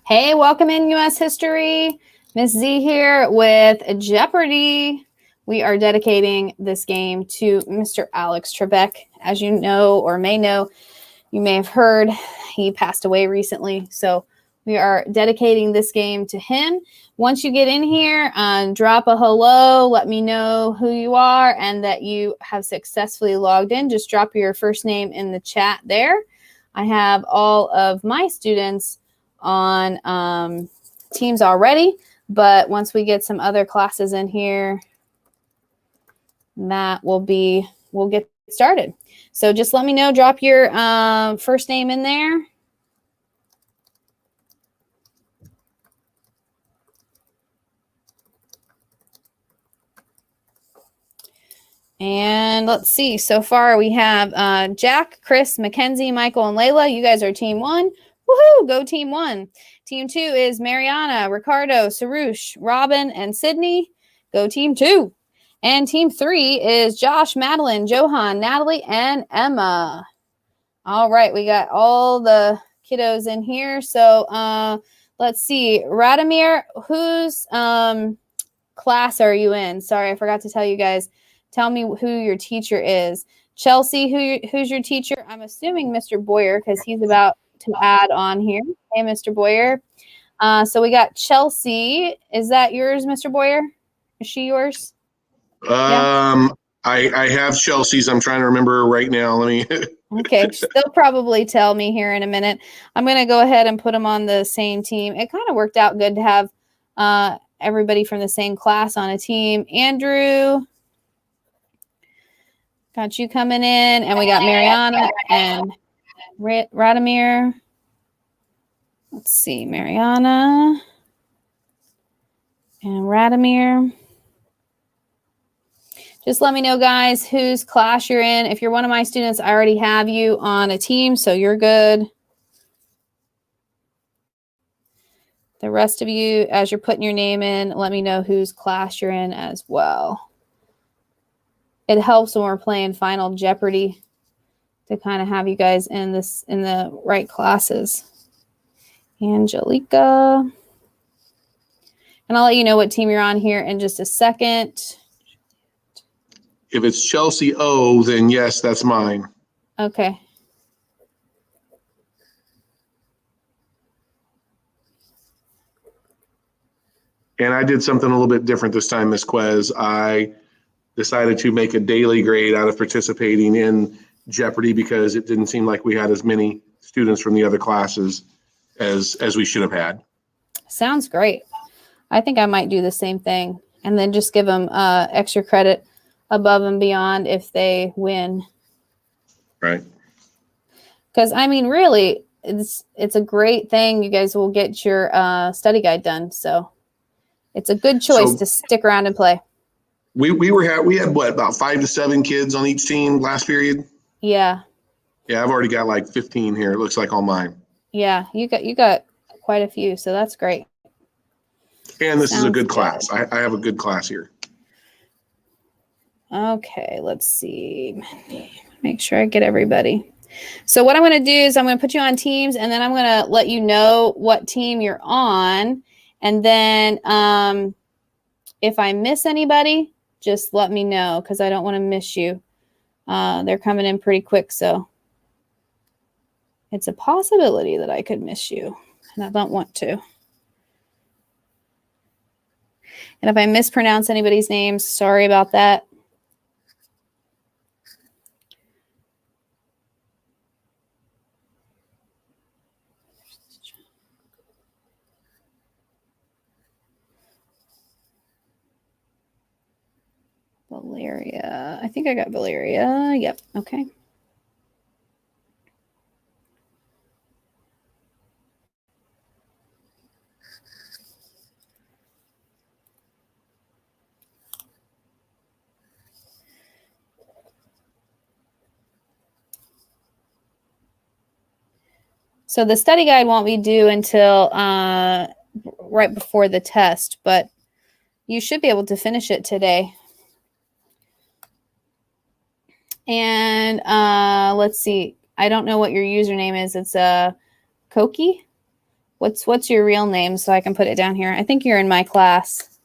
Hey, welcome in U.S. History. Miss Z here with Jeopardy. We are dedicating this game to Mr. Alex Trebek. As you know or may know, you may have heard, he passed away recently. So we are dedicating this game to him. Once you get in here, drop a hello. Let me know who you are and that you have successfully logged in. Just drop your first name in the chat there. I have all of my students on Teams already, but once we get some other classes in here, we'll get started. So just let me know, drop your first name in there. And let's see, so far we have Jack, Chris, Mackenzie, Michael, and Layla. You guys are team 1. Woohoo, go team 1. Team 2 is Mariana, Ricardo, Sarush, Robin, and Sydney. Go team 2. And team 3 is Josh, Madeline, Johan, Natalie, and Emma. All right, we got all the kiddos in here. So let's see, Radomir, whose class are you in? Sorry, I forgot to tell you guys. Tell me who your teacher is. Chelsea, who's your teacher? I'm assuming Mr. Boyer because he's about to add on here. Hey, Mr. Boyer. So we got Chelsea. Is that yours, Mr. Boyer? Is she yours? Yeah. I have Chelsea's. I'm trying to remember right now. Let me. Okay, they'll probably tell me here in a minute. I'm going to go ahead and put them on the same team. It kind of worked out good to have everybody from the same class on a team. Andrew, got you coming in, and we got Mariana and Radomir. Let's see, Mariana and Radomir. Just let me know, guys, whose class you're in. If you're one of my students, I already have you on a team, so you're good. The rest of you, as you're putting your name in, let me know whose class you're in as well. It helps when we're playing Final Jeopardy to kind of have you guys in the right classes. Angelica. And I'll let you know what team you're on here in just a second. If it's Chelsea O, then yes, that's mine. Okay. And I did something a little bit different this time, Ms. Quez. I decided to make a daily grade out of participating in Jeopardy because it didn't seem like we had as many students from the other classes as we should have had. Sounds great. I think I might do the same thing and then just give them extra credit above and beyond if they win. Right. Because, I mean, really, it's a great thing. You guys will get your study guide done. So it's a good choice to stick around and play. We had what, about 5 to 7 kids on each team last period? Yeah. Yeah, I've already got like 15 here. It looks like on mine. Yeah, you got quite a few, so that's great. And this is a good class. I have a good class here. Okay, let's see. Make sure I get everybody. So what I'm going to do is I'm going to put you on teams, and then I'm going to let you know what team you're on. And then if I miss anybody, just let me know because I don't want to miss you. They're coming in pretty quick, so it's a possibility that I could miss you, and I don't want to. And if I mispronounce anybody's names, sorry about that. Valeria. I think I got Valeria. Yep. Okay. So the study guide won't be due until right before the test, but you should be able to finish it today. And let's see. I don't know what your username is. It's Koki. What's your real name so I can put it down here? I think you're in my class.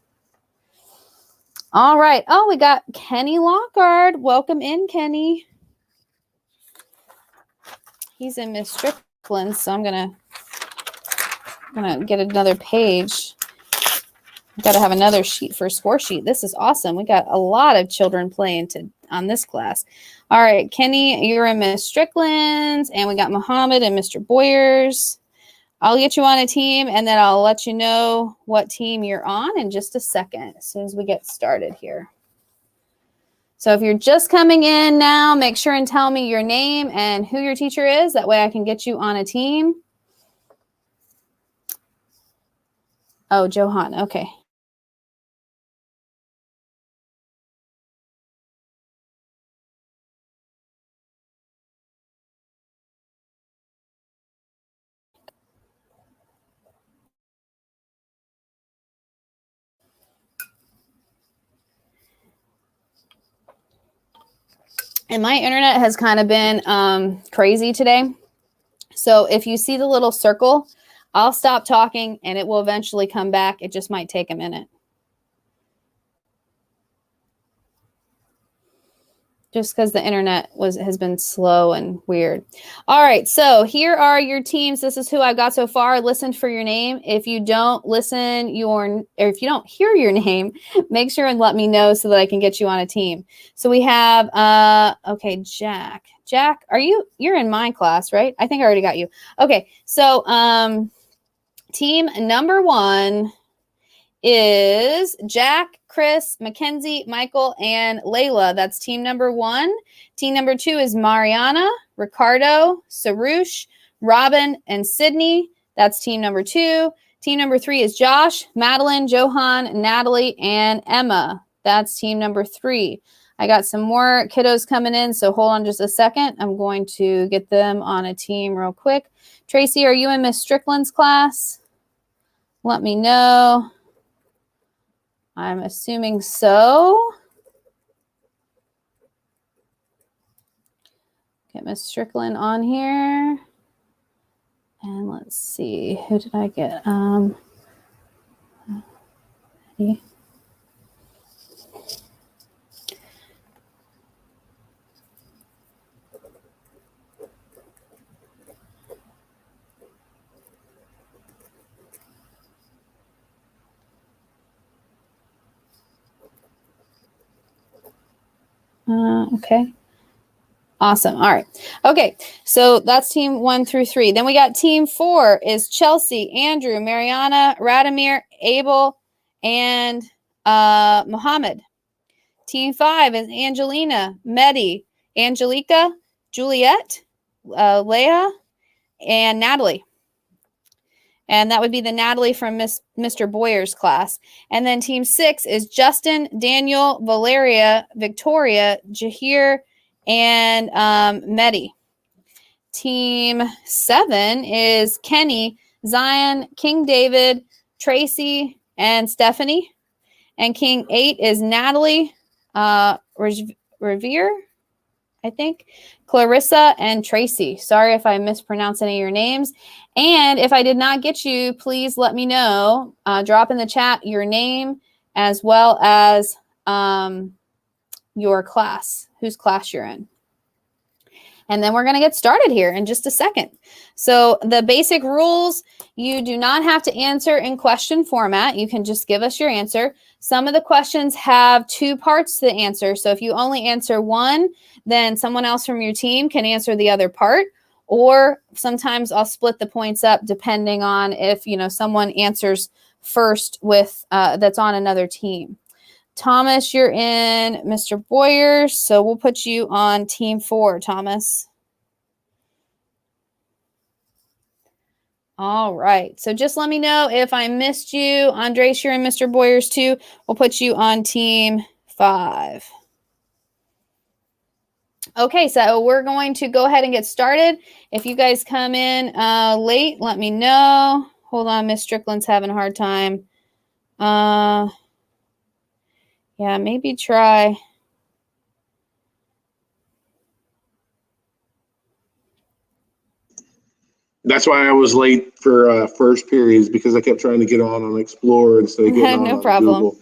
All right. Oh, we got Kenny Lockard. Welcome in, Kenny. He's in Miss Strickland's, so I'm gonna get another page. Got to have another sheet for a score sheet. This is awesome. We got a lot of children playing on this class. All right, Kenny, you're in Miss Strickland's, and we got Muhammad and Mr. Boyers. I'll get you on a team, and then I'll let you know what team you're on in just a second as soon as we get started here. So if you're just coming in now, make sure and tell me your name and who your teacher is. That way I can get you on a team. Oh, Johan. Okay. And my internet has kind of been crazy today. So if you see the little circle, I'll stop talking and it will eventually come back. It just might take a minute. Just because the internet has been slow and weird. All right, so here are your teams. This is who I've got so far. Listen for your name. If you don't if you don't hear your name, make sure and let me know so that I can get you on a team. So we have, okay, Jack. Jack, you're in my class, right? I think I already got you. Okay, so team number 1 is Jack, Chris, Mackenzie, Michael, and Layla. That's team number 1. Team number 2 is Mariana, Ricardo, Sarush, Robin, and Sydney. That's team number 2. Team number 3 is Josh, Madeline, Johan, Natalie, and Emma. That's team number 3. I got some more kiddos coming in, so hold on just a second. I'm going to get them on a team real quick. Tracy, are you in Miss Strickland's class? Let me know. I'm assuming so. Get Miss Strickland on here. And let's see, who did I get? Okay. Awesome. All right. Okay. So that's team 1 through 3. Then we got team 4 is Chelsea, Andrew, Mariana, Radomir, Abel, and Muhammad. Team 5 is Angelina, Medi, Angelica, Juliet, Leah, and Natalie. And that would be the Natalie from Mr. Boyer's class. And then team 6 is Justin, Daniel, Valeria, Victoria, Jahir, and Medi. Team 7 is Kenny, Zion, King David, Tracy, and Stephanie. And King 8 is Natalie, Revere, I think, Clarissa, and Tracy. Sorry if I mispronounced any of your names. And if I did not get you, please let me know. Drop in the chat your name as well as your class, whose class you're in. And then we're going to get started here in just a second. So the basic rules, you do not have to answer in question format. You can just give us your answer. Some of the questions have 2 parts to the answer. So if you only answer one, then someone else from your team can answer the other part. Or sometimes I'll split the points up depending on if, someone answers first with that's on another team. Thomas, you're in Mr. Boyer, so we'll put you on team 4, Thomas. All right, so just let me know if I missed you. Andres, you're in Mr. Boyer's too. We'll put you on team 5. Okay, so we're going to go ahead and get started. If you guys come in late, let me know. Hold on, Miss Strickland's having a hard time. Yeah, maybe try. That's why I was late for first periods, because I kept trying to get on Explorer instead of getting No on problem. Google.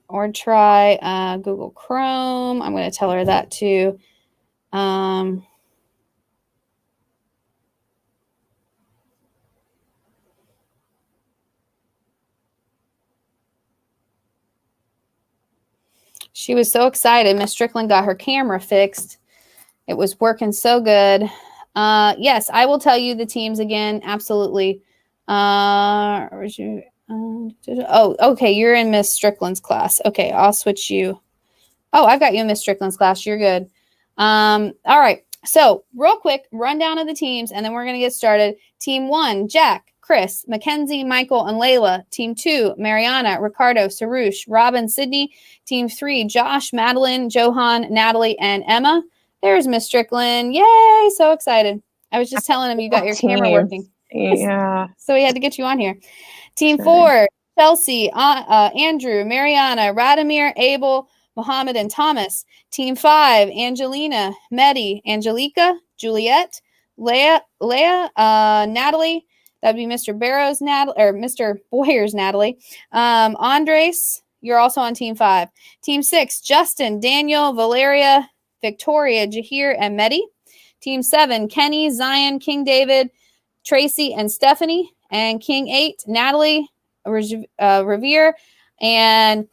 Or try Google Chrome. I'm going to tell her that too. She was so excited. Miss Strickland got her camera fixed. It was working so good. Yes, I will tell you the teams again. Absolutely. Oh, okay. You're in Miss Strickland's class. Okay, I'll switch you. Oh, I've got you in Miss Strickland's class. You're good. All right. So real quick, rundown of the teams, and then we're going to get started. Team 1, Jack, Chris, Mackenzie, Michael, and Layla. Team 2, Mariana, Ricardo, Sarush, Robin, Sydney. Team 3, Josh, Madeline, Johan, Natalie, and Emma. There's Miss Strickland. Yay! So excited. I was just telling him you got your camera working. Yeah. So we had to get you on here. Team Sure. 4, Chelsea, Andrew, Mariana, Radomir, Abel, Mohammed, and Thomas. Team 5, Angelina, Medi, Angelica, Juliet, Leah, Natalie. That'd be Mr. Barrows, Natalie, or Mr. Boyer's Natalie. Andres, you're also on Team 5. Team 6, Justin, Daniel, Valeria, Victoria, Jahir, and Medi. Team 7, Kenny, Zion, King David, Tracy, and Stephanie. And King 8, Natalie, Revere, and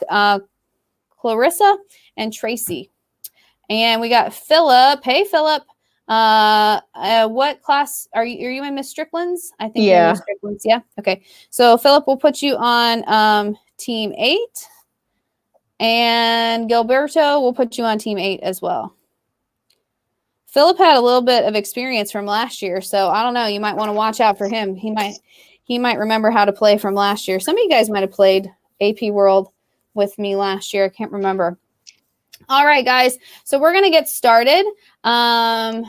Clarissa, and Tracy. And we got Philip. Hey, Philip. What class are you in Miss Strickland's? I think you're in Miss Strickland's. Yeah. Okay. So Philip, will put you on Team 8. And Gilberto will put you on Team 8 as well. Philip had a little bit of experience from last year, so I don't know. You might want to watch out for him. He might remember how to play from last year. Some of you guys might have played AP World with me last year. I can't remember. All right, guys. So we're going to get started. And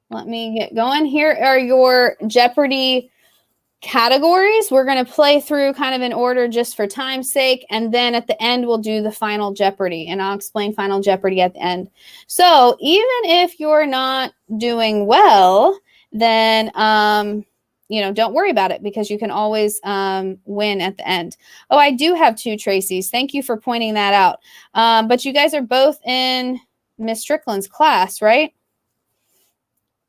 let me get going. Here are your Jeopardy categories. We're going to play through kind of in order just for time's sake. And then at the end, we'll do the Final Jeopardy. And I'll explain Final Jeopardy at the end. So even if you're not doing well, then don't worry about it, because you can always win at the end. Oh, I do have 2 Tracys. Thank you for pointing that out. But you guys are both in Miss Strickland's class, right?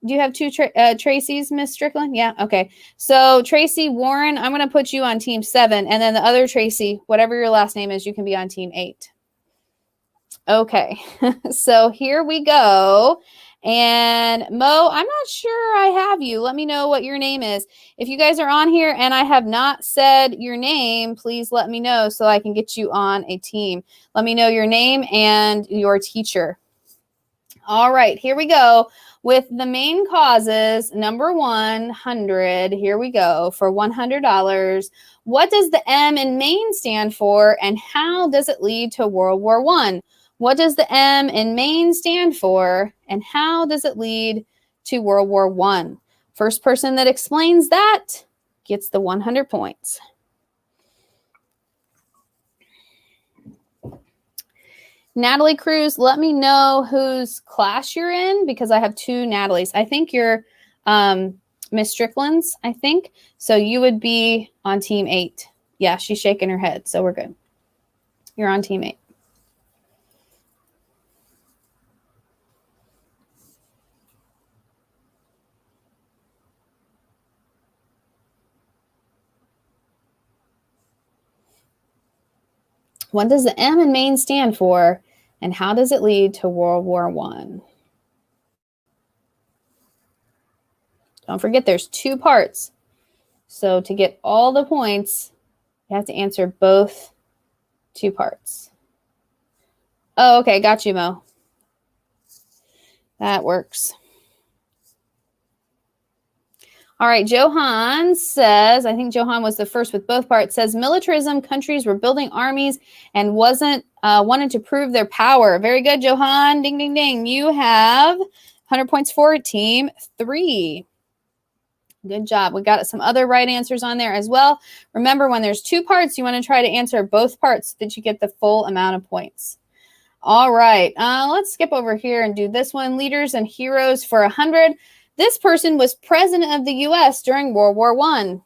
Do you have 2 Tracys, Miss Strickland? Yeah. Okay. So Tracy Warren, I'm going to put you on Team 7. And then the other Tracy, whatever your last name is, you can be on Team 8. Okay. So here we go. And Mo, I'm not sure I have you. Let me know what your name is. If you guys are on here and I have not said your name, please let me know so I can get you on a team. Let me know your name and your teacher. All right, here we go with the main causes. Number 100. Here we go for $100. What does the M in Maine stand for, and how does it lead to World War I? What does the M in Maine stand for, and how does it lead to World War I? First person that explains that gets the 100 points. Natalie Cruz, let me know whose class you're in, because I have 2 Natalies. I think you're Miss Strickland's, I think. So you would be on Team 8. Yeah, she's shaking her head, so we're good. You're on Team 8. What does the M in Maine stand for, and how does it lead to World War I? Don't forget, there's 2 parts. So to get all the points, you have to answer both 2 parts. Oh, okay. Got you, Mo. That works. All right, Johan says, I think Johan was the first with both parts, says militarism, countries were building armies and wanted to prove their power. Very good, Johan. Ding, ding, ding. You have 100 points for Team 3. Good job. We got some other right answers on there as well. Remember, when there's 2 parts, you want to try to answer both parts so that you get the full amount of points. All right, let's skip over here and do this one. Leaders and heroes for 100. This person was president of the U.S. during World War I.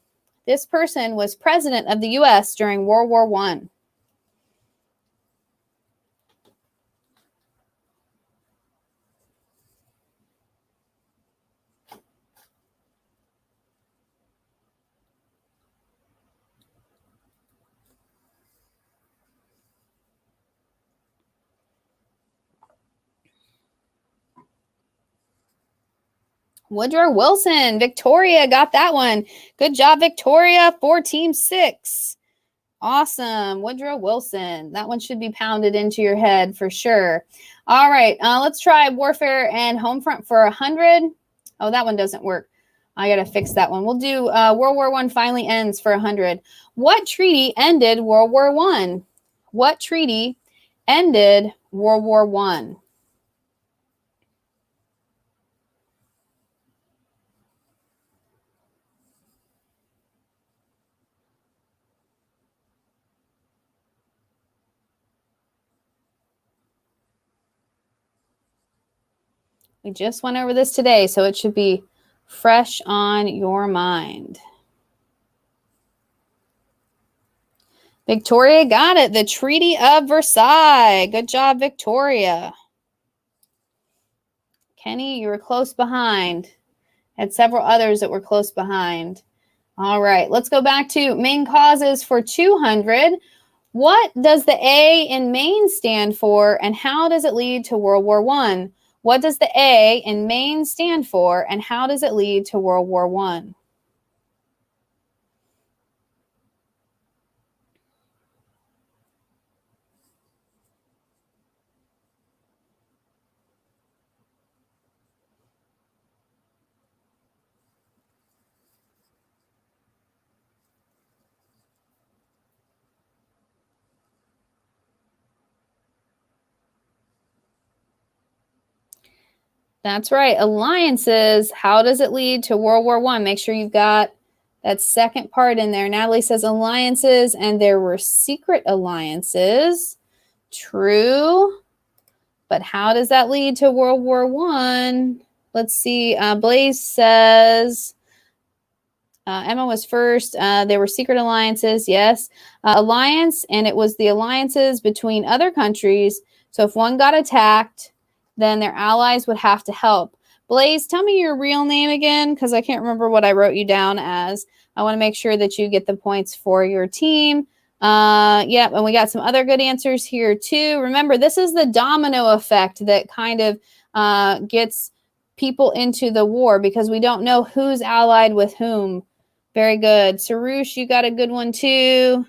This person was president of the U.S. during World War I. Woodrow Wilson. Victoria got that one. Good job, Victoria, for Team 6. Awesome. Woodrow Wilson. That one should be pounded into your head for sure. All right. Let's try warfare and home front for 100. Oh, that one doesn't work. I got to fix that one. We'll do World War I finally ends for 100. What treaty ended World War I? What treaty ended World War I? We just went over this today, so it should be fresh on your mind. Victoria got it. The Treaty of Versailles. Good job, Victoria. Kenny, you were close behind. Had several others that were close behind. All right, let's go back to main causes for 200. What does the A in Maine stand for, and how does it lead to World War I? What does the A in Maine stand for, and how does it lead to World War I? That's right. Alliances. How does it lead to World War I? Make sure you've got that second part in there. Natalie says alliances, and there were secret alliances. True. But how does that lead to World War I? Let's see. Blaze says Emma was first. There were secret alliances. Yes. Alliance, and it was the alliances between other countries. So if one got attacked, then their allies would have to help. Blaze, tell me your real name again, because I can't remember what I wrote you down as. I want to make sure that you get the points for your team. Yep, and we got some other good answers here too. Remember, this is the domino effect that kind of gets people into the war, because we don't know who's allied with whom. Very good. Sarush, you got a good one too.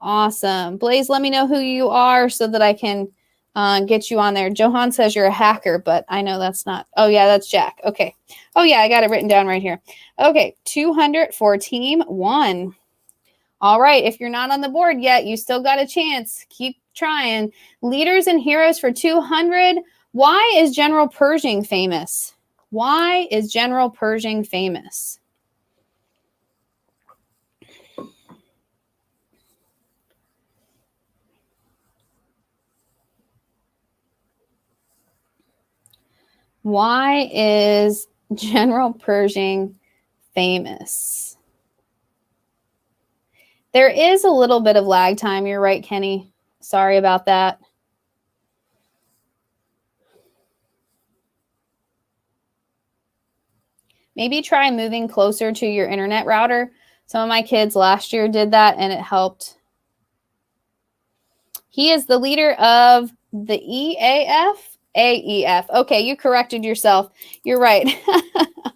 Awesome. Blaze, let me know who you are so that I can get you on there. Johan says you're a hacker, but I know that's not. Oh, yeah, that's Jack. Okay. Oh, yeah, I got it written down right here. Okay, 200 for Team 1. All right, if you're not on the board yet, you still got a chance. Keep trying. Leaders and heroes for 200. Why is General Pershing famous? Why is General Pershing famous? Why is General Pershing famous? There is a little bit of lag time. You're right, Kenny. Sorry about that. Maybe try moving closer to your internet router. Some of my kids last year did that, and it helped. He is the leader of the EAF? AEF. Okay, you corrected yourself. You're right.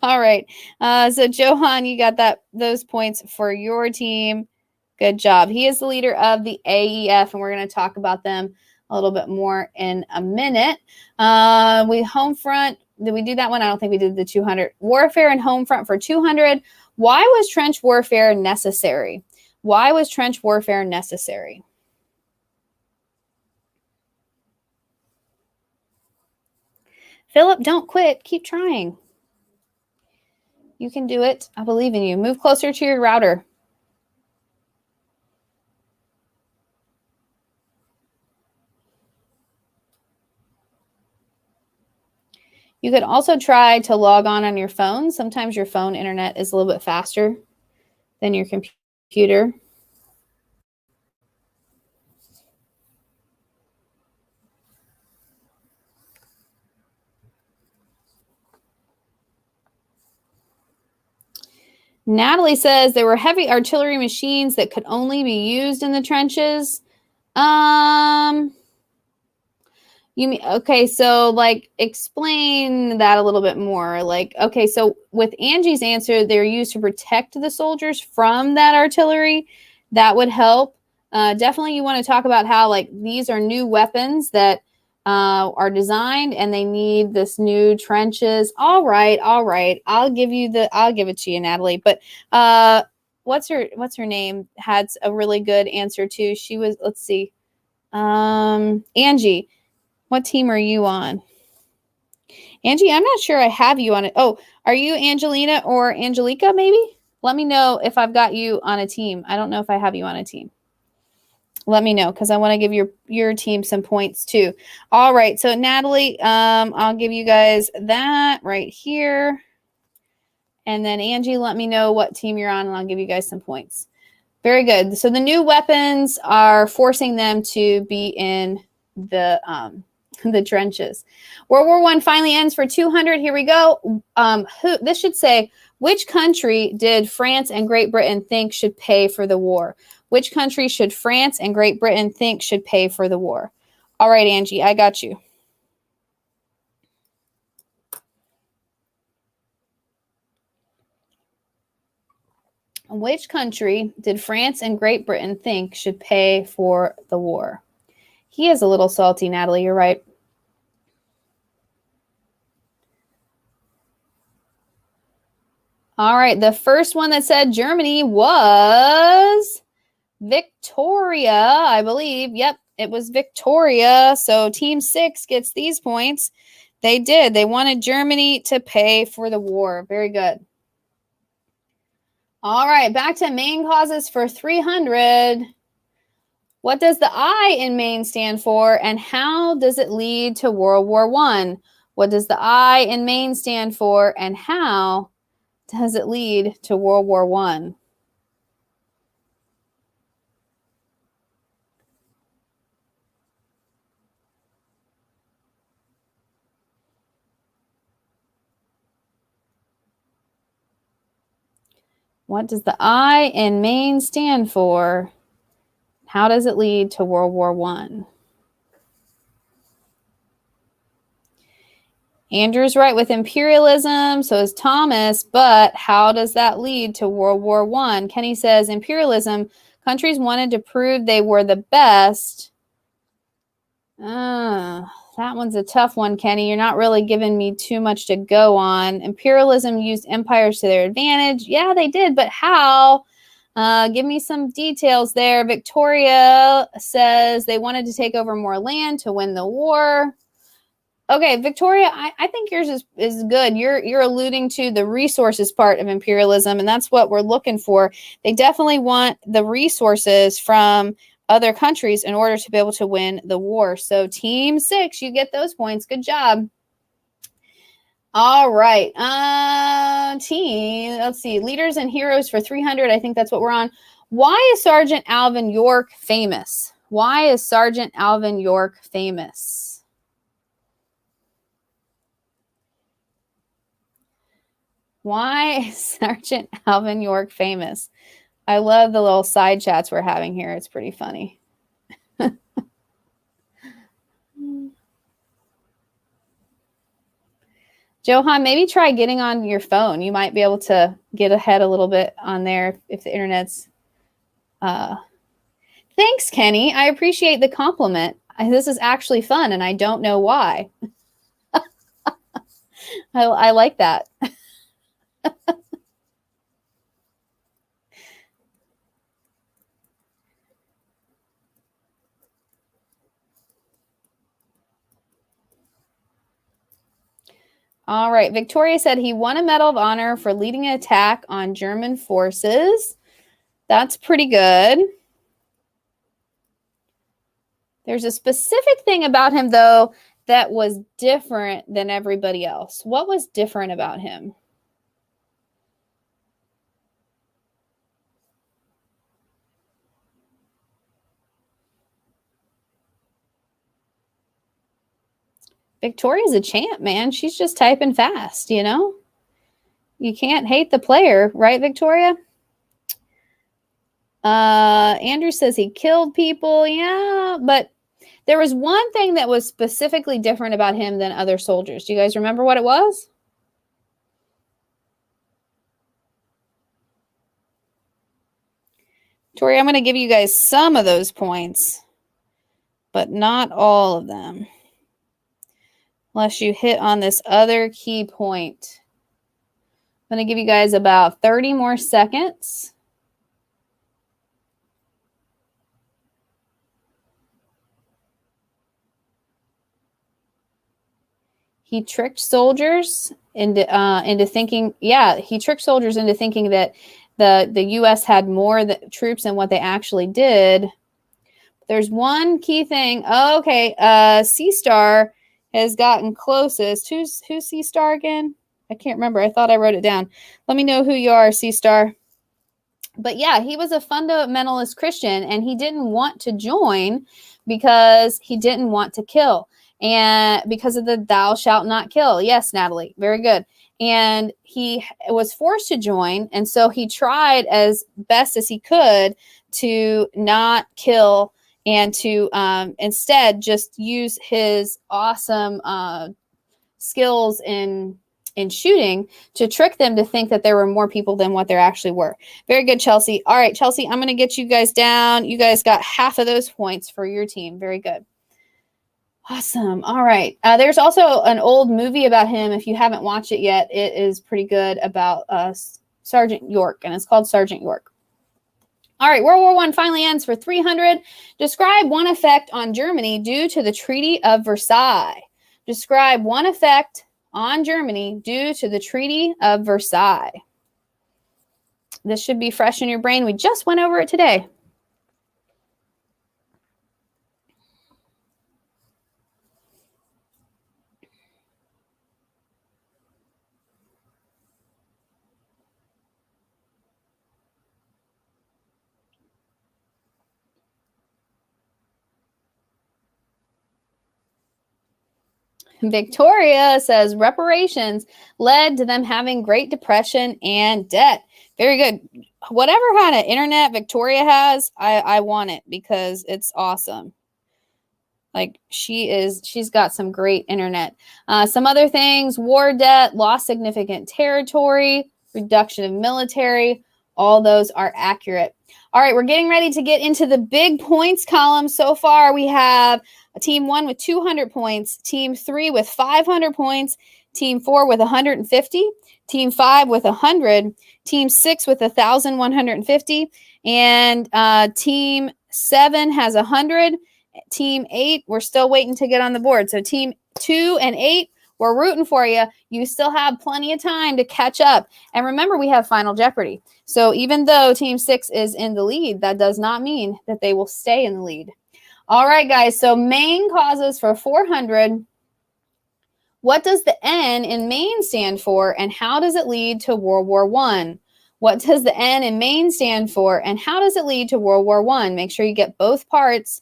All right. So Johan, you got those points for your team. Good job. He is the leader of the AEF, and we're going to talk about them a little bit more in a minute. We home front. Did we do that one? I don't think we did the 200. Warfare and home front for 200. Why was trench warfare necessary? Why was trench warfare necessary? Philip, don't quit. Keep trying. You can do it. I believe in you. Move closer to your router. You could also try to log on your phone. Sometimes your phone internet is a little bit faster than your computer. Natalie says there were heavy artillery machines that could only be used in the trenches. You mean, okay, so like explain that a little bit more. Like, okay, so with Angie's answer, they're used to protect the soldiers from that artillery. That would help. Definitely you want to talk about how like these are new weapons that are designed and they need this new trenches. All right. I'll give it to you, Natalie. But what's her name? Had a really good answer too. She was, let's see. Angie. What team are you on? Angie, I'm not sure I have you on it. Oh, are you Angelina or Angelica maybe? Let me know if I've got you on a team. I don't know if I have you on a team. Let me know because I want to give your team some points too. All right, so Natalie, I'll give you guys that right here. And then Angie, let me know what team you're on and I'll give you guys some points. Very good. So the new weapons are forcing them to be in the trenches. World War I finally ends for 200. Here we go. This should say, which country did France and Great Britain think should pay for the war? Which country should France and Great Britain think should pay for the war? All right, Angie, I got you. Which country did France and Great Britain think should pay for the war? He is a little salty, Natalie. You're right. All right. The first one that said Germany was Victoria, I believe. Yep, it was Victoria. So Team 6 gets these points. They did. They wanted Germany to pay for the war. Very good. All right. Back to main causes for 300. What does the I in Maine stand for, and how does it lead to World War I? What does the I in Maine stand for, and how does it lead to World War I? What does the I in Maine stand for? How does it lead to World War I? Andrew's right with imperialism, so is Thomas, but how does that lead to World War I? Kenny says imperialism, countries wanted to prove they were the best. That one's a tough one, Kenny. You're not really giving me too much to go on. Imperialism used empires to their advantage. Yeah, they did, but how? Give me some details there. Victoria says they wanted to take over more land to win the war. Okay, Victoria, I think yours is good. You're alluding to the resources part of imperialism, and that's what we're looking for. They definitely want the resources from other countries in order to be able to win the war. So Team 6, you get those points. Good job. All right. Let's see. Leaders and heroes for 300. I think that's what we're on. Why is Sergeant Alvin York famous? Why is Sergeant Alvin York famous? Why is Sergeant Alvin York famous? I love the little side chats we're having here. It's pretty funny. Johan, maybe try getting on your phone. You might be able to get ahead a little bit on there if the internet's... Thanks, Kenny. I appreciate the compliment. This is actually fun, and I don't know why. I like that. All right. Victoria said he won a Medal of Honor for leading an attack on German forces. That's pretty good. There's a specific thing about him, though, that was different than everybody else? What was different about him? Victoria's a champ, man. She's just typing fast, you know? You can't hate the player, right, Victoria? Andrew says he killed people. Yeah, but there was one thing that was specifically different about him than other soldiers. Do you guys remember what it was? Tori, I'm going to give you guys some of those points, but not all of them. Unless you hit on this other key point. I'm going to give you guys about 30 more seconds. He tricked soldiers into thinking, he tricked soldiers into thinking that the U.S. had more troops than what they actually did. There's one key thing. Oh, okay, C-Star has gotten closest. Who's C-Star again? I can't remember. I thought I wrote it down. Let me know who you are, C-Star. But yeah, he was a fundamentalist Christian, and he didn't want to join because he didn't want to kill. And because of the thou shalt not kill. Yes, Natalie, very good. And he was forced to join, and so he tried as best as he could to not kill and to instead just use his awesome skills in shooting to trick them to think that there were more people than what there actually were. Very good, Chelsea. All right, Chelsea, I'm going to get you guys down. You guys got half of those points for your team. Very good. Awesome. All right. There's also an old movie about him. If you haven't watched it yet, it is pretty good about Sergeant York, and it's called Sergeant York. All right. World War I finally ends for 300. Describe one effect on Germany due to the Treaty of Versailles. Describe one effect on Germany due to the Treaty of Versailles. This should be fresh in your brain. We just went over it today. Victoria says reparations led to them having Great Depression and debt. Very good. Whatever kind of internet Victoria has, I want it because it's awesome. Like she's got some great internet. Some other things: war debt, lost significant territory, reduction of military. All those are accurate. All right, we're getting ready to get into the big points column. So far, we have Team 1 with 200 points, Team 3 with 500 points, Team 4 with 150, Team 5 with 100, Team 6 with 1,150, and Team 7 has 100. Team 8, we're still waiting to get on the board. So Team 2 and 8, we're rooting for you. You still have plenty of time to catch up. And remember, we have Final Jeopardy. So even though Team 6 is in the lead, that does not mean that they will stay in the lead. All right, guys. So main causes for 400. What does the N in Maine stand for, and how does it lead to World War I? What does the N in Maine stand for, and how does it lead to World War I? Make sure you get both parts.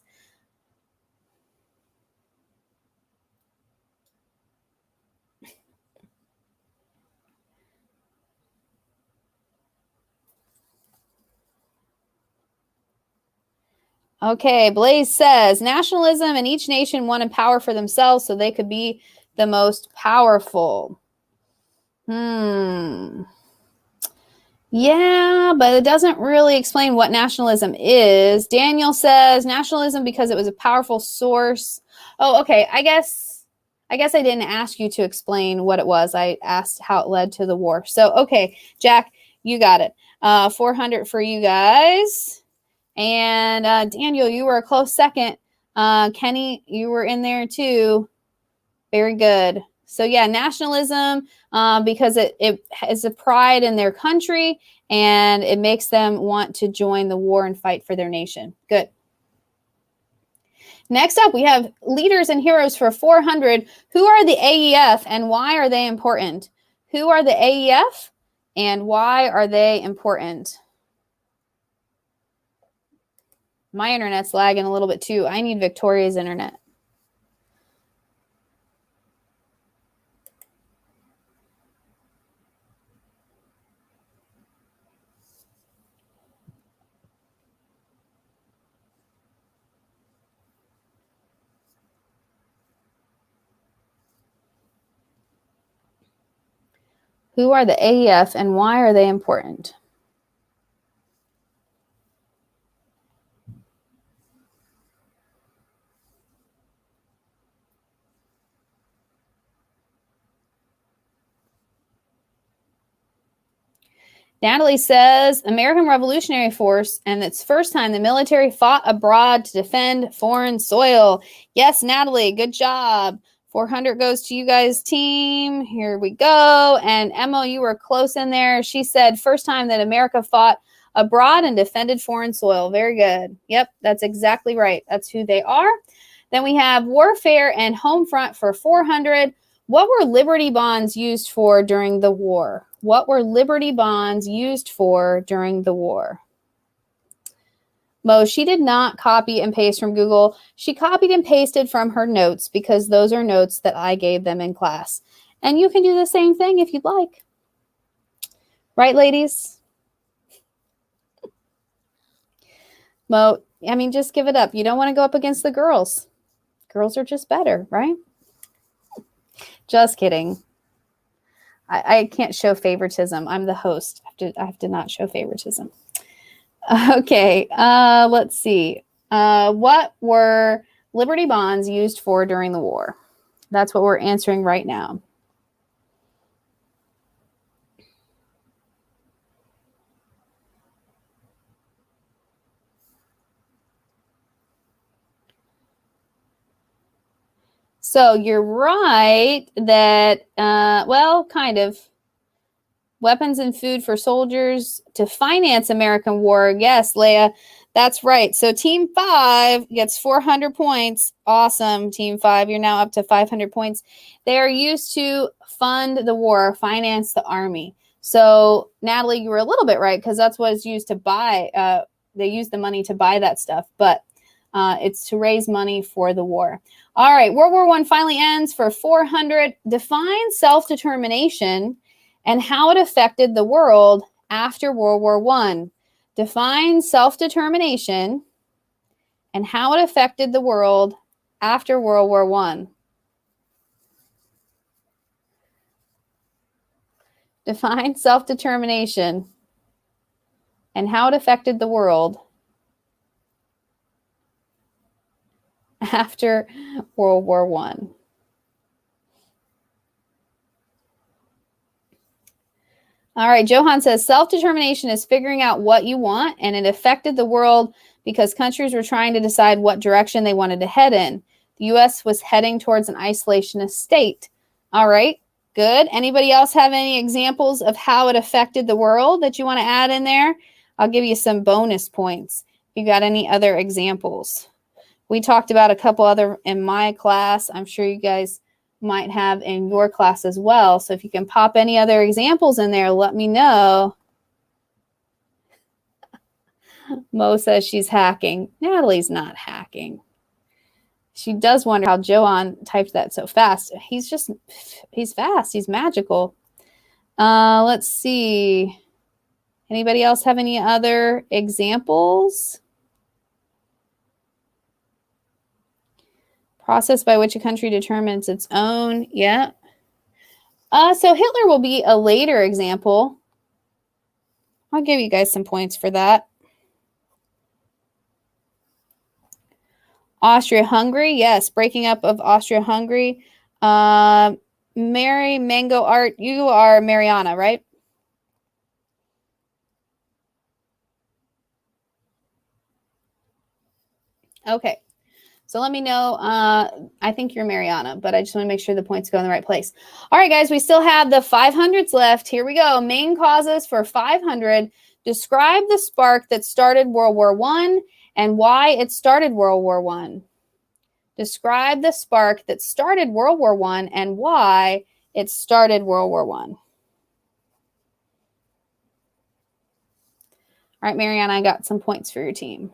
Okay, Blaze says, nationalism and each nation wanted power for themselves so they could be the most powerful. Yeah, but it doesn't really explain what nationalism is. Daniel says, nationalism because it was a powerful source. Oh, okay, I guess I didn't ask you to explain what it was. I asked how it led to the war. So, okay, Jack, you got it. 400 for you guys. And Daniel, you were a close second. Kenny, you were in there too. Very good. So yeah, nationalism, because it has a pride in their country and it makes them want to join the war and fight for their nation. Good. Next up, we have leaders and heroes for 400. Who are the AEF and why are they important? Who are the AEF and why are they important? My internet's lagging a little bit too. I need Victoria's internet. Who are the AEF and why are they important? Natalie says, American Revolutionary Force, and it's first time the military fought abroad to defend foreign soil. Yes, Natalie, good job. 400 goes to you guys' team. Here we go. And Emma, you were close in there. She said, first time that America fought abroad and defended foreign soil. Very good. Yep, that's exactly right. That's who they are. Then we have warfare and home front for 400. What were Liberty bonds used for during the war? What were Liberty bonds used for during the war? Mo, she did not copy and paste from Google. She copied and pasted from her notes because those are notes that I gave them in class. And you can do the same thing if you'd like. Right, ladies? Mo, I mean, just give it up. You don't want to go up against the girls. Girls are just better, right? Just kidding. I can't show favoritism. I'm the host. I have to not show favoritism. Okay, let's see. What were Liberty bonds used for during the war? That's what we're answering right now. So you're right that, well, kind of. Weapons and food for soldiers to finance American war. Yes, Leia, that's right. So Team 5 gets 400 points. Awesome, Team 5. You're now up to 500 points. They are used to fund the war, finance the army. So, Natalie, you were a little bit right because that's what it's used to buy. They use the money to buy that stuff, but it's to raise money for the war. All right, World War I finally ends for 400. Define self-determination and how it affected the world after World War I. Define self-determination and how it affected the world after World War I. Define self-determination and how it affected the world after World War I. All right, Johan says, self-determination is figuring out what you want, and it affected the world because countries were trying to decide what direction they wanted to head in. The U.S. was heading towards an isolationist state. All right, good. Anybody else have any examples of how it affected the world that you want to add in there? I'll give you some bonus points if you got any other examples. We talked about a couple other in my class. I'm sure you guys might have in your class as well. So if you can pop any other examples in there, let me know. Mo says she's hacking. Natalie's not hacking. She does wonder how Johan typed that so fast. He's fast. He's magical. Let's see. Anybody else have any other examples? Process by which a country determines its own. Yeah. So Hitler will be a later example. I'll give you guys some points for that. Austria-Hungary. Yes, breaking up of Austria-Hungary. Mary Mango Art, you are Mariana, right? Okay. So let me know. I think you're Mariana, but I just want to make sure the points go in the right place. All right, guys, we still have the 500s left. Here we go. Main causes for 500. Describe the spark that started World War I and why it started World War I. Describe the spark that started World War I and why it started World War I. All right, Mariana, I got some points for your team.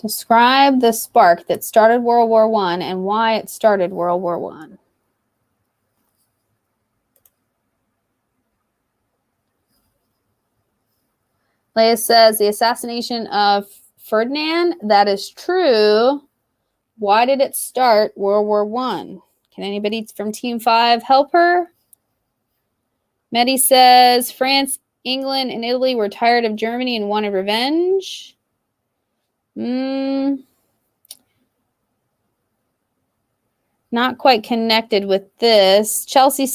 Describe the spark that started World War I and why it started World War I. Leah says the assassination of Ferdinand. That is true. Why did it start World War I? Can anybody from Team 5 help her? Medi says France, England, and Italy were tired of Germany and wanted revenge. Not quite connected with this. Chelsea.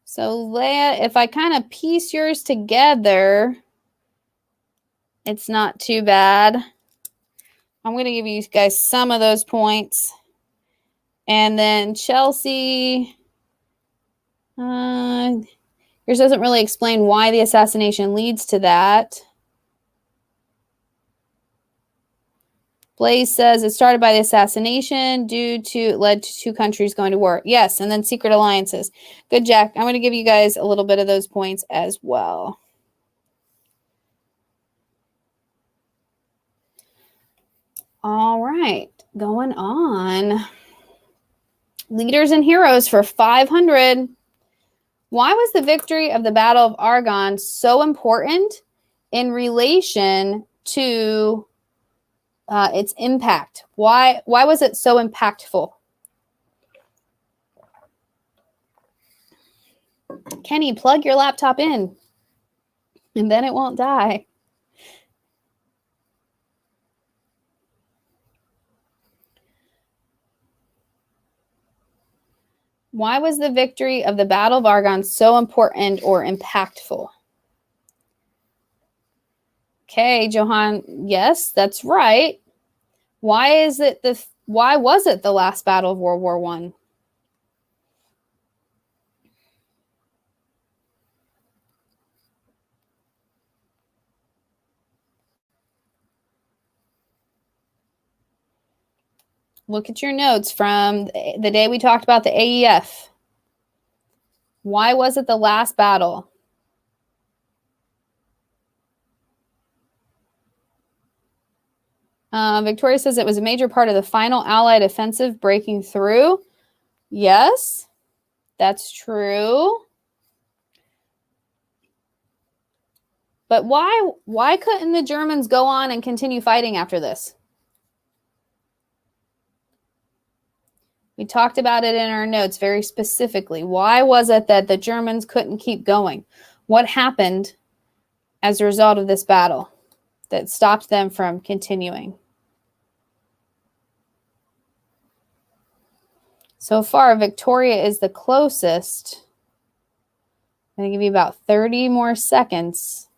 So, Leah, if I kind of piece yours together, it's not too bad. I'm going to give you guys some of those points. And then Chelsea, yours doesn't really explain why the assassination leads to that. Blaze says it started by the assassination led to two countries going to war. Yes, and then secret alliances. Good, Jack. I'm going to give you guys a little bit of those points as well. All right, going on. Leaders and heroes for 500. Why was the victory of the Battle of Argonne so important in relation to its impact? Why was it so impactful? Kenny, plug your laptop in, and then it won't die. Why was the victory of the Battle of Argonne so important or impactful? Okay, Johan, yes, that's right. Why was it the last battle of World War I? Look at your notes from the day we talked about the AEF. Why was it the last battle? Victoria says it was a major part of the final Allied offensive breaking through. Yes, that's true. But why couldn't the Germans go on and continue fighting after this? We talked about it in our notes very specifically. Why was it that the Germans couldn't keep going? What happened as a result of this battle that stopped them from continuing? So far, Victoria is the closest. I'm going to give you about 30 more seconds.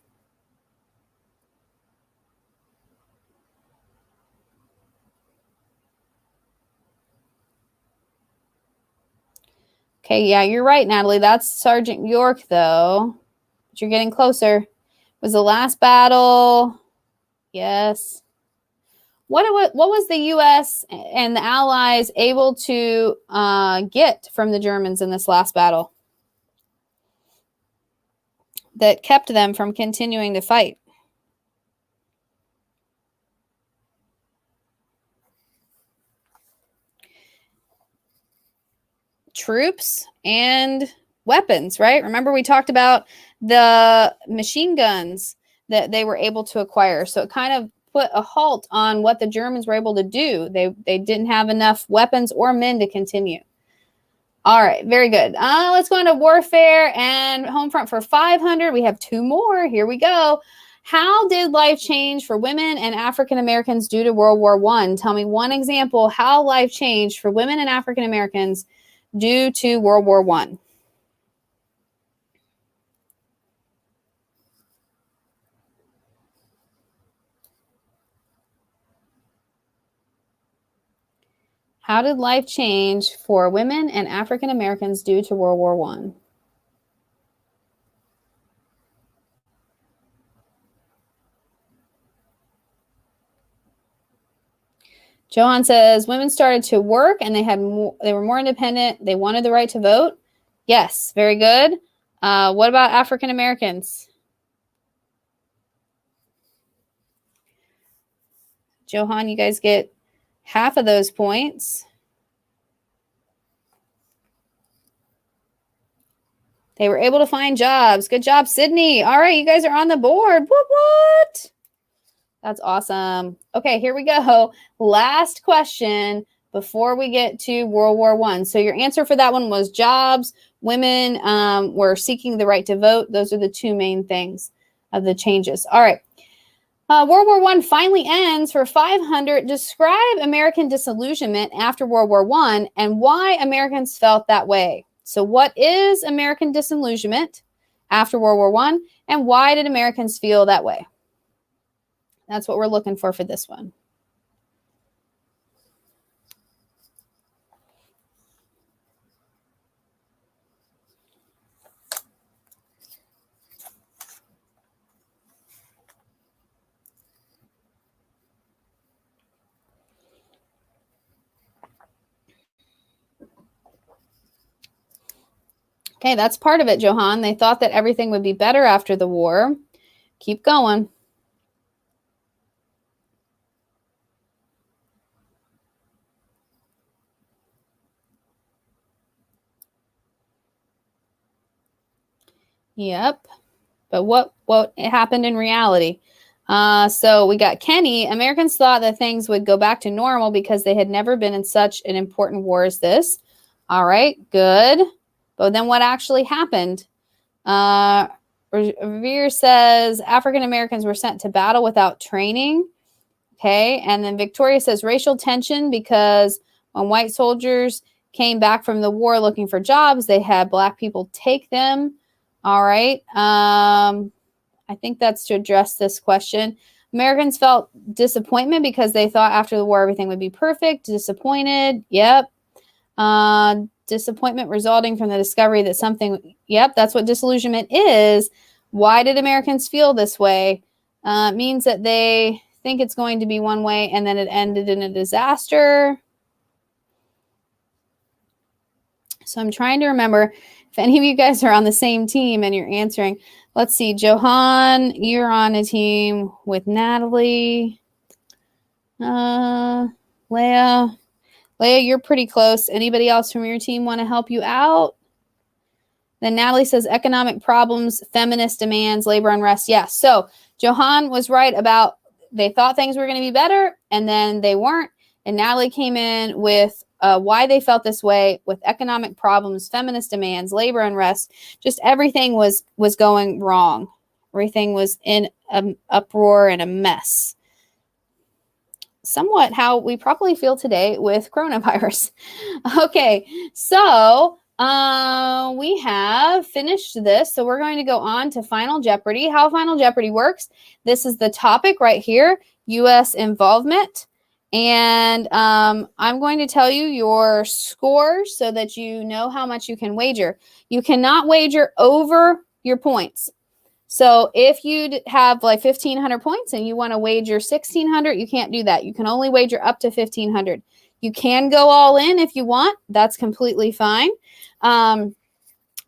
Okay, yeah, you're right, Natalie. That's Sergeant York, though. But you're getting closer. Was the last battle? Yes. What was the U.S. and the Allies able to get from the Germans in this last battle that kept them from continuing to fight? Troops and weapons, right? Remember we talked about the machine guns that they were able to acquire. So it kind of put a halt on what the Germans were able to do. They didn't have enough weapons or men to continue. All right, very good. Let's go into warfare and home front for 500. We have 2 more. Here we go. How did life change for women and African Americans due to World War I? Tell me one example how life changed for women and African Americans due to World War I. How did life change for women and African Americans due to World War I? Johan says women started to work and they were more independent. They wanted the right to vote. Yes, very good. What about African Americans? Johan, you guys get half of those points. They were able to find jobs. Good job, Sydney. All right, you guys are on the board. What? That's awesome. Okay, here we go. Last question before we get to World War I. So your answer for that one was jobs. Women were seeking the right to vote. Those are the 2 main things of the changes. All right. World War I finally ends for 500. Describe American disillusionment after World War I and why Americans felt that way. So what is American disillusionment after World War I and why did Americans feel that way? That's what we're looking for this one. Okay, that's part of it, Johan. They thought that everything would be better after the war. Keep going. Yep. But what happened in reality? So we got Kenny. Americans thought that things would go back to normal because they had never been in such an important war as this. All right, good. But then what actually happened? Revere says African Americans were sent to battle without training. Okay, and then Victoria says racial tension because when white soldiers came back from the war looking for jobs, they had black people take them. All right. I think that's to address this question. Americans felt disappointment because they thought after the war everything would be perfect. Disappointed. Yep. Disappointment resulting from the discovery that something, yep, that's what disillusionment is. Why did Americans feel this way? It means that they think it's going to be one way and then it ended in a disaster. So I'm trying to remember if any of you guys are on the same team and you're answering. Let's see, Johan, you're on a team with Natalie. Leah, you're pretty close. Anybody else from your team want to help you out? Then Natalie says economic problems, feminist demands, labor unrest. Yes. So Johan was right about they thought things were going to be better and then they weren't. And Natalie came in with why they felt this way with economic problems, feminist demands, labor unrest. Just everything was going wrong. Everything was in an uproar and a mess. Somewhat how we probably feel today with coronavirus. Okay, so we have finished this. So we're going to go on to Final Jeopardy. How Final Jeopardy works. This is the topic right here, U.S. involvement. And I'm going to tell you your scores so that you know how much you can wager. You cannot wager over your points. So if you have like 1,500 points and you want to wager 1,600, you can't do that. You can only wager up to 1,500. You can go all in if you want. That's completely fine.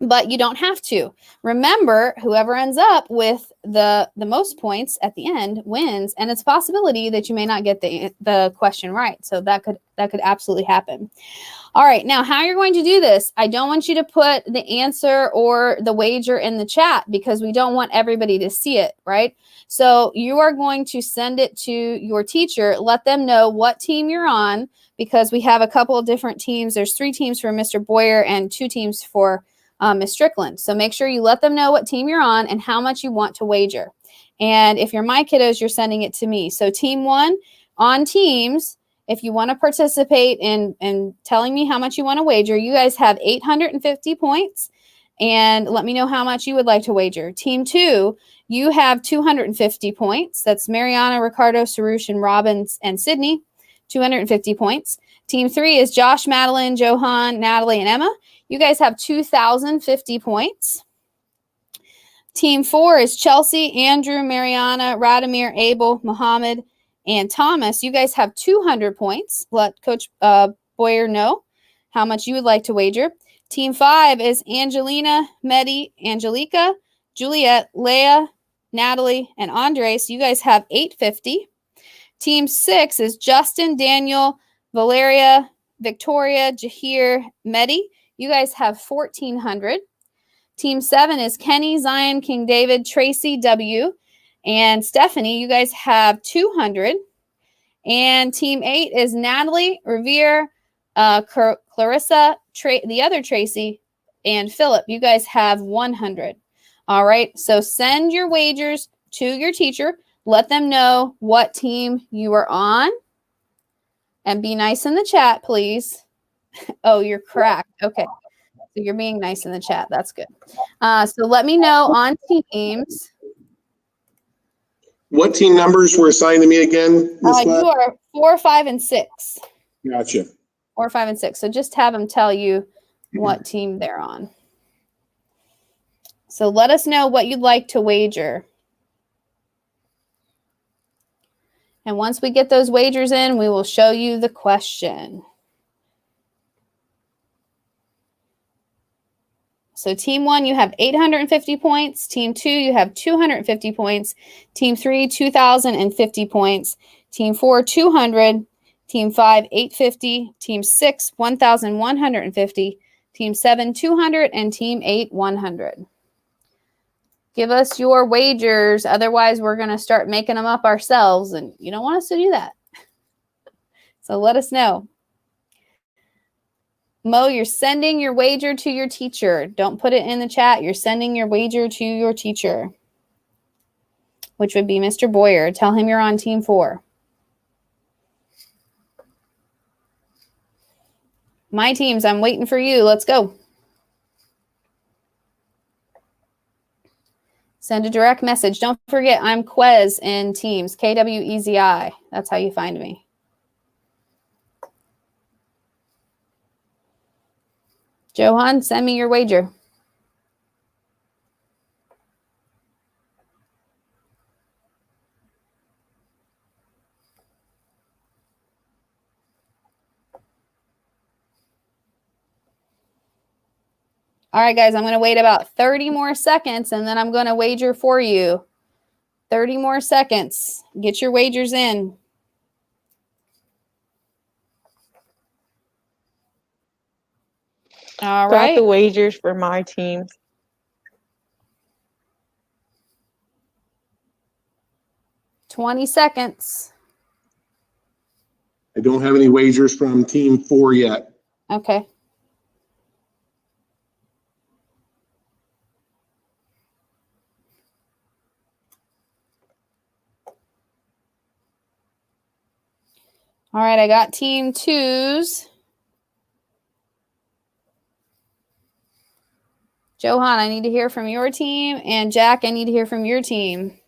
but you don't have to. Remember, whoever ends up with the most points at the end wins, and it's a possibility that you may not get the question right. So that could absolutely happen. All right, now how you're going to do this, I don't want you to put the answer or the wager in the chat because we don't want everybody to see it, right? So you are going to send it to your teacher, let them know what team you're on, because we have a couple of different teams. There's 3 teams for Mr. Boyer and 2 teams for Ms. Strickland. So make sure you let them know what team you're on and how much you want to wager. And if you're my kiddos, you're sending it to me. So team 1 on Teams, if you want to participate in telling me how much you want to wager, you guys have 850 points. And let me know how much you would like to wager. Team 2, you have 250 points. That's Mariana, Ricardo, Sarush, and Robbins, and Sydney, 250 points. Team 3 is Josh, Madeline, Johan, Natalie, and Emma. You guys have 2,050 points. Team 4 is Chelsea, Andrew, Mariana, Radomir, Abel, Muhammad, and Thomas. You guys have 200 points. Let Coach Boyer know how much you would like to wager. Team 5 is Angelina, Medi, Angelica, Juliet, Leah, Natalie, and Andre. So you guys have 850. Team 6 is Justin, Daniel, Valeria, Victoria, Jahir, Medi. You guys have 1,400. Team 7 is Kenny, Zion, King David, Tracy, W, and Stephanie. You guys have 200. And Team 8 is Natalie, Revere, Clarissa, the other Tracy, and Philip. You guys have 100. All right. So send your wagers to your teacher. Let them know what team you are on. And be nice in the chat, please. Oh, you're cracked. Okay. So you're being nice in the chat. That's good. So let me know on teams. What team numbers were assigned to me again? You are 4, 5, and 6. Gotcha. 4, 5, and 6. So just have them tell you what team they're on. So let us know what you'd like to wager. And once we get those wagers in, we will show you the question. So team 1, you have 850 points. Team 2, you have 250 points. Team 3, 2,050 points. Team 4, 200. Team 5, 850. Team 6, 1,150. Team 7, 200. And Team 8, 100. Give us your wagers. Otherwise, we're going to start making them up ourselves. And you don't want us to do that. So let us know. Mo, you're sending your wager to your teacher. Don't put it in the chat. You're sending your wager to your teacher, which would be Mr. Boyer. Tell him you're on Team 4. My teams, I'm waiting for you. Let's go. Send a direct message. Don't forget, I'm Quez in Teams, Kwezi. That's how you find me. Johan, send me your wager. All right, guys, I'm going to wait about 30 more seconds, and then I'm going to wager for you. 30 more seconds. Get your wagers in. All right. Got the wagers for my teams. $20 seconds. I don't have any wagers from Team 4 yet. Okay. All right, I got Team 2's. Johan, I need to hear from your team. And Jack, I need to hear from your team.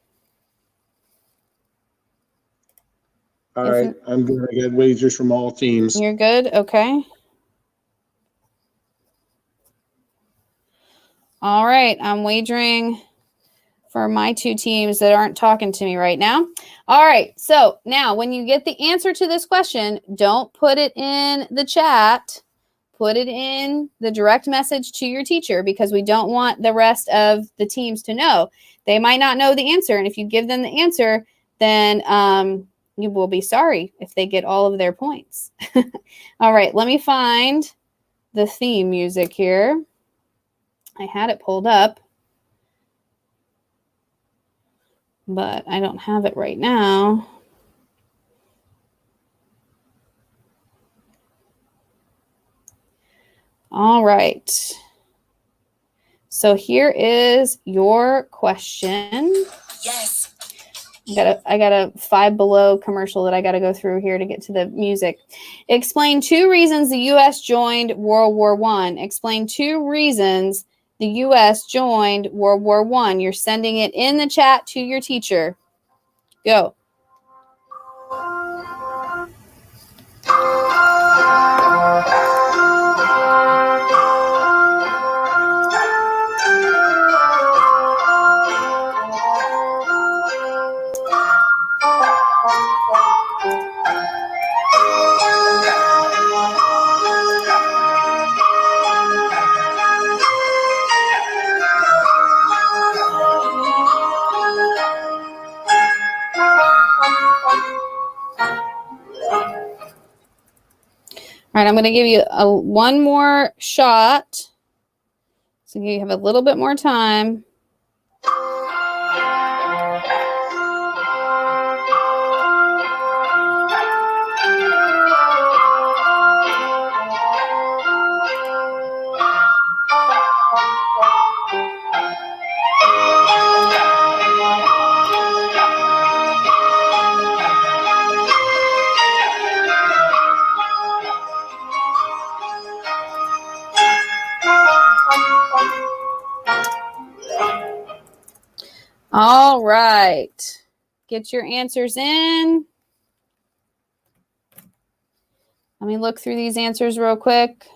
All right, I'm going to get wagers from all teams. You're good? Okay. All right, I'm wagering for my 2 teams that aren't talking to me right now. All right, so now when you get the answer to this question, don't put it in the chat. put it in the direct message to your teacher because we don't want the rest of the teams to know. They might not know the answer. And if you give them the answer, then you will be sorry if they get all of their points. All right, let me find the theme music here. I had it pulled up, but I don't have it right now. All right. So here is your question. Yes. I got a Five Below commercial that I got to go through here to get to the music. Explain 2 reasons the U.S. joined World War I. Explain 2 reasons the U.S. joined World War I. You're sending it in the chat to your teacher. Go. All right, I'm going to give you one more shot. So you have a little bit more time. All right. Get your answers in. Let me look through these answers real quick.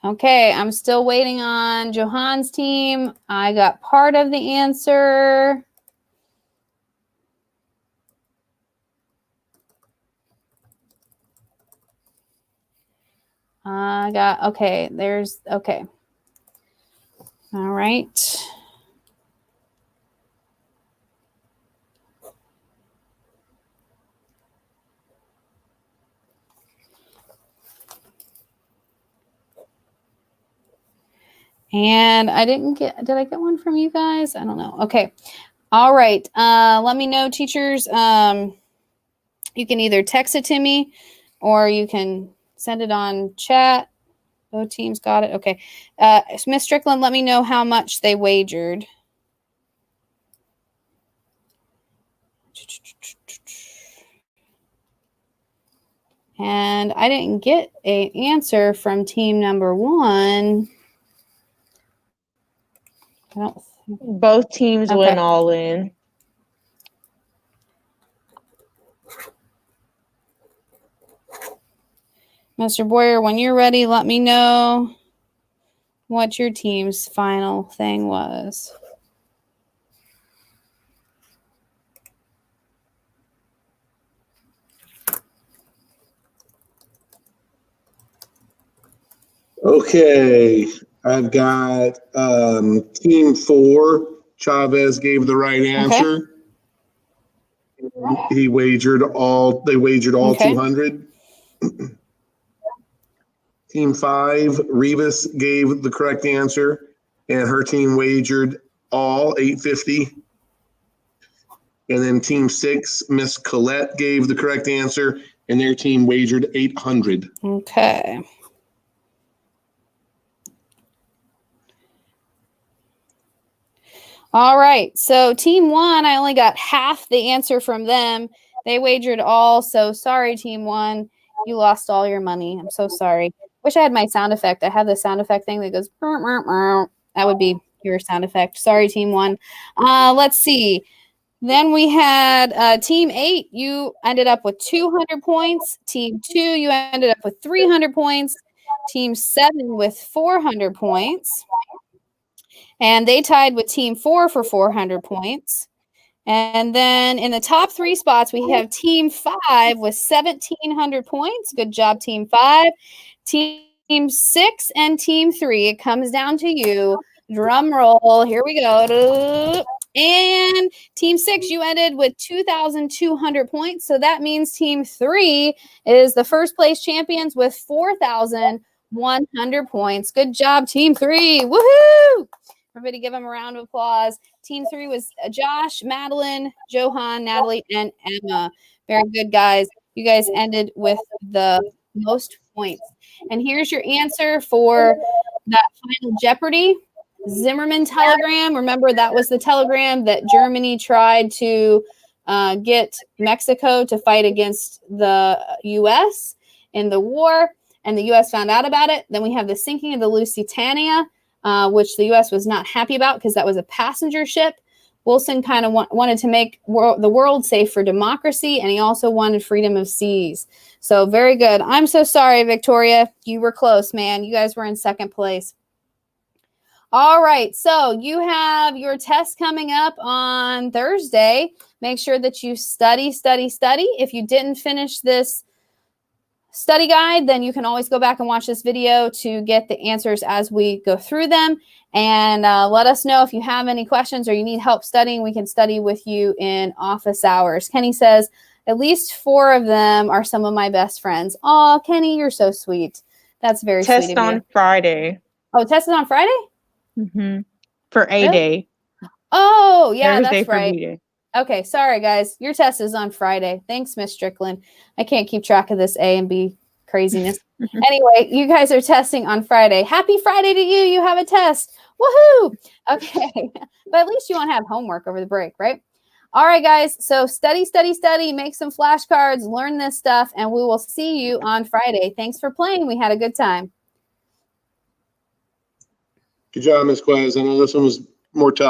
Okay, I'm still waiting on Johan's team. I got part of the answer. Okay, okay. All right. And did I get one from you guys? I don't know. Okay. All right. Let me know, teachers. You can either text it to me or you can send it on chat. Both teams got it. Okay. Miss Strickland, let me know how much they wagered. And I didn't get an answer from team number 1. I don't think. Both teams Okay. went all in. Mr. Boyer, when you're ready, let me know what your team's final thing was. Okay, I've got team 4. Chavez gave the right answer. Okay. They wagered all okay. 200. Team 5, Rivas gave the correct answer, and her team wagered all 850. And then team 6, Miss Colette gave the correct answer, and their team wagered 800. Okay. All right. So team 1, I only got half the answer from them. They wagered all. So sorry, team 1. You lost all your money. I'm so sorry. Wish I had my sound effect. I have the sound effect thing that goes. That would be your sound effect. Sorry, team 1. Let's see. Then we had team 8. You ended up with 200 points. Team 2, you ended up with 300 points. Team 7 with 400 points. And they tied with team 4 for 400 points. And then in the top 3 spots, we have team 5 with 1,700 points. Good job, team 5. Team 6 and team 3. It comes down to you. Drum roll. Here we go. And team 6, you ended with 2,200 points. So that means team 3 is the first place champions with 4,100 points. Good job, team 3. Woohoo! Everybody give them a round of applause. Team 3 was Josh, Madeline, Johan, Natalie, and Emma. Very good, guys. You guys ended with the most points. And here's your answer for that final Jeopardy. Zimmerman telegram. Remember, that was the telegram that Germany tried to get Mexico to fight against the U.S. in the war, and the U.S. found out about it. Then we have the sinking of the Lusitania, which the U.S. was not happy about because that was a passenger ship. Wilson kind of wanted to make the world safe for democracy, and he also wanted freedom of seas. So very good. I'm so sorry, Victoria. You were close, man. You guys were in second place. All right, so you have your test coming up on Thursday. Make sure that you study. If you didn't finish this study guide, then you can always go back and watch this video to get the answers as we go through them. And let us know if you have any questions or you need help studying. We can study with you in office hours. Kenny says, at least 4 of them are some of my best friends. Oh, Kenny, you're so sweet. That's very sweet of you. Test on Friday. Oh, test is on Friday? For A Really? day. Oh, yeah, Thursday that's for right. B day. Okay, sorry, guys. Your test is on Friday. Thanks, Miss Strickland. I can't keep track of this A and B craziness. Anyway, you guys are testing on Friday. Happy Friday to you. You have a test. Woohoo! Okay, but at least you won't have homework over the break, right? All right, guys. So study. Make some flashcards. Learn this stuff, and we will see you on Friday. Thanks for playing. We had a good time. Good job, Ms. Quez. I know this one was more tough.